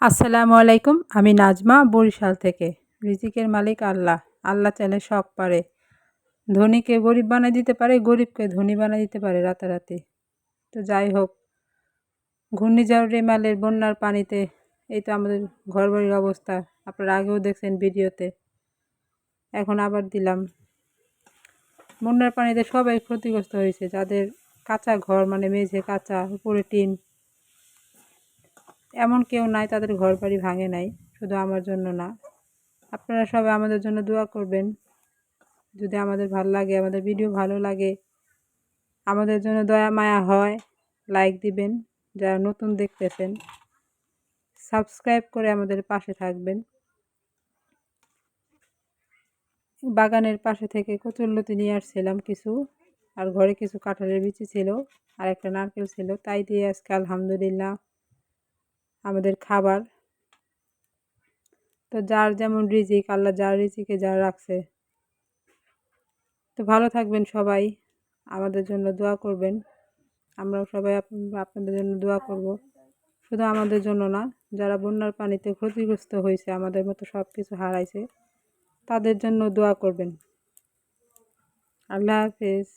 আসসালামু আলাইকুম। আমি নাজমা বরিশাল থেকে। রিজিকের মালিক আল্লাহ। আল্লাহ চাইলে সব পারে। ধনীকে গরিব বানায় দিতে পারে, গরিবকে ধনী বানায় দিতে পারে রাতারাতি। তো যাই হোক, ঘূর্ণিঝড় রেমালের বন্যার পানিতে এই তো আমাদের ঘরবাড়ির অবস্থা। আপনারা আগেও দেখছেন ভিডিওতে। এখন আবার দিলাম। বন্যার পানিতে সবাই ক্ষতিগ্রস্ত হয়েছে। যাদের কাঁচা ঘর, মানে মেঝে কাঁচা, উপরে টিন, এমন কেউ নাই তাদের ঘরবাড়ি ভাঙে নাই। শুধু আমার জন্য না, আপনারা সবাই আমাদের জন্য দোয়া করবেন। যদি আমাদের ভালো লাগে, আমাদের ভিডিও ভালো লাগে, আমাদের জন্য দয়া মায়া হয়, লাইক দিবেন। যারা নতুন দেখতেছেন সাবস্ক্রাইব করে আমাদের পাশে থাকবেন। বাগানের পাশে থেকে কচুরলতি নিয়ে আসছিলাম কিছু, আর ঘরে কিছু কাঁঠালের বিচি ছিল, আর একটা নারকেল ছিল। তাই দিয়ে আজকে আলহামদুলিল্লাহ আমাদের খাবার। তো যার যেমন রিজিক, আল্লাহ যার রিজিকে যা রাখছে। তো ভালো থাকবেন সবাই, আমাদের জন্য দোয়া করবেন। আমরাও সবাই আপনাদের জন্য দোয়া করব। শুধু আমাদের জন্য না, যারা বন্যার পানিতে ক্ষতিগ্রস্ত হয়েছে, আমাদের মতো সব কিছু হারাইছে, তাদের জন্য দোয়া করবেন। আল্লাহ হাফেজ।